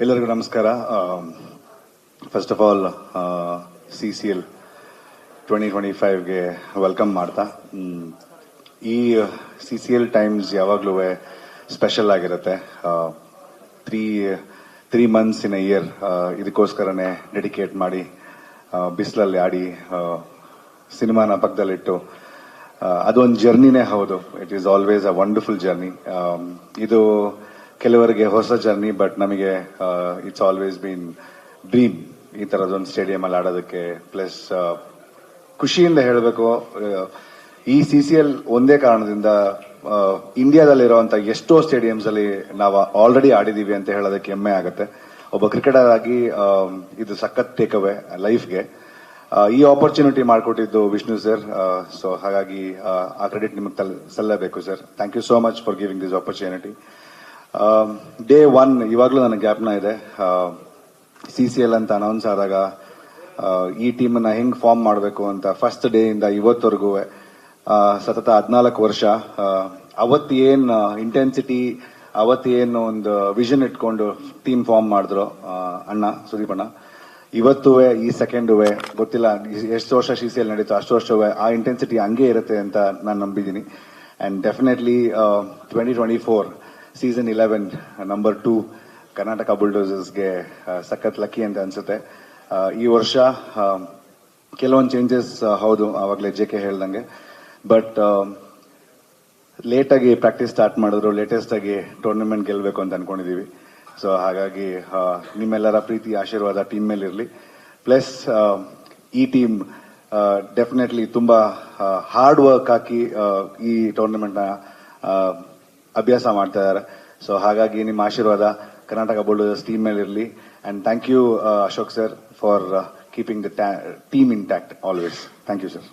ಎಲ್ಲರಿಗೂ ನಮಸ್ಕಾರ. First of all CCL 2025ಗೆ ವೆಲ್ಕಮ್ ಮಾಡ್ತಾ, ಈ CCL ಟೈಮ್ಸ್ ಯಾವಾಗಲೂ ಸ್ಪೆಷಲ್ ಆಗಿರುತ್ತೆ. 3 months in a year ಇದಕ್ಕೋಸ್ಕರನೇ ಡೆಡಿಕೇಟ್ ಮಾಡಿ ಬಿಸಿಲಲ್ಲಿ ಆಡಿ ಸಿನಿಮಾನ ಪಕ್ಕದಲ್ಲಿಟ್ಟು ಅದೊಂದು ಜರ್ನಿನೇ ಹೌದು. It is always a wonderful journey. ಇದು ಕೆಲವರಿಗೆ ಹೊಸ ಜರ್ನಿ, ಬಟ್ ನಮಗೆ ಇಟ್ಸ್ ಆಲ್ವೇಸ್ ಬೀನ್ ಡ್ರೀಮ್ ಈ ತರದೊಂದು ಸ್ಟೇಡಿಯಂ ಅಲ್ಲಿ ಆಡೋದಕ್ಕೆ. ಪ್ಲಸ್ ಖುಷಿಯಿಂದ ಹೇಳಬೇಕು, ಈ CCL ಒಂದೇ ಕಾರಣದಿಂದ ಇಂಡಿಯಾದಲ್ಲಿರುವಂತಹ ಎಷ್ಟೋ ಸ್ಟೇಡಿಯಂಸ್ ಅಲ್ಲಿ ನಾವು ಆಲ್ರೆಡಿ ಆಡಿದೀವಿ ಅಂತ ಹೇಳೋದಕ್ಕೆ ಹೆಮ್ಮೆ ಆಗುತ್ತೆ. ಒಬ್ಬ ಕ್ರಿಕೆಟರ್ ಆಗಿ ಇದು ಸಖತ್ ಟೇಕ್ ಅವೇ ಲೈಫ್ಗೆ. ಈ ಆಪರ್ಚುನಿಟಿ ಮಾಡಿಕೊಟ್ಟಿದ್ದು ವಿಷ್ಣು ಸರ್. ಸೊ ಹಾಗಾಗಿ ಆ ಕ್ರೆಡಿಟ್ ನಿಮಗೆ ಸಲ್ಲಬೇಕು sir. Thank you so much for giving this opportunity. Day 1 ಇವಾಗಲೂ ನನಗೆ ಜ್ಞಾಪನ ಇದೆ. CCL ಅಂತ ಅನೌನ್ಸ್ ಆದಾಗ ಈ ಟೀಮನ್ನ ಹೆಂಗ್ ಫಾರ್ಮ್ ಮಾಡಬೇಕು ಅಂತ ಫಸ್ಟ್ ಡೇ ಇಂದ ಇವತ್ತವರೆಗೂ ಸತತ 14 ವರ್ಷ ಅವತ್ತೇನ್ ಇಂಟೆನ್ಸಿಟಿ, ಅವತ್ತೇನು ಒಂದು ವಿಷನ್ ಇಟ್ಕೊಂಡು ಟೀಮ್ ಫಾರ್ಮ್ ಮಾಡಿದ್ರು ಅಣ್ಣ ಸುದೀಪ್ ಅಣ್ಣ, ಇವತ್ತೂ ಈ ಸೆಕೆಂಡ್ ಗೊತ್ತಿಲ್ಲ ಎಷ್ಟು ವರ್ಷ CCL ನಡೀತು ಅಷ್ಟು ವರ್ಷವೇ ಆ ಇಂಟೆನ್ಸಿಟಿ ಹಂಗೆ ಇರುತ್ತೆ ಅಂತ ನಾನು ನಂಬಿದ್ದೀನಿ. And definitely 2024 season 11 number 2 Karnataka ಬುಲ್ಡೋಸರ್ಸ್ಗೆ ಸಖತ್ ಲಕ್ಕಿ ಅಂತ ಅನ್ಸುತ್ತೆ. ಈ ವರ್ಷ ಕೆಲವೊಂದು ಚೇಂಜಸ್ ಹೌದು, ಆವಾಗಲೇ JK ಹೇಳ್ದಂಗೆ, ಬಟ್ ಲೇಟಾಗಿ ಪ್ರಾಕ್ಟೀಸ್ ಸ್ಟಾರ್ಟ್ ಮಾಡಿದ್ರು, ಲೇಟೆಸ್ಟ್ ಆಗಿ ಟೂರ್ನಮೆಂಟ್ ಗೆಲ್ಲಬೇಕು ಅಂತ ಅನ್ಕೊಂಡಿದೀವಿ. ಸೊ ಹಾಗಾಗಿ ನಿಮ್ಮೆಲ್ಲರ ಪ್ರೀತಿ ಆಶೀರ್ವಾದ ಟೀಮ್ ಮೇಲೆ ಇರಲಿ. ಪ್ಲಸ್ ಈ ಟೀಮ್ ಡೆಫಿನೆಟ್ಲಿ ತುಂಬಾ ಹಾರ್ಡ್ ವರ್ಕ್ ಹಾಕಿ ಈ ಟೂರ್ನಮೆಂಟ್ ನ ಅಭ್ಯಾಸ ಮಾಡ್ತಾ ಇದ್ದಾರೆ. ಸೊ ಹಾಗಾಗಿ ನಿಮ್ಮ ಆಶೀರ್ವಾದ ಕರ್ನಾಟಕ ಬುಲ್ಡೋಸರ್ಸ್ ಟೀಮ್ ಮೇಲೆ ಇರಲಿ. And thank you Ashok sir for keeping the team intact always. Thank you sir.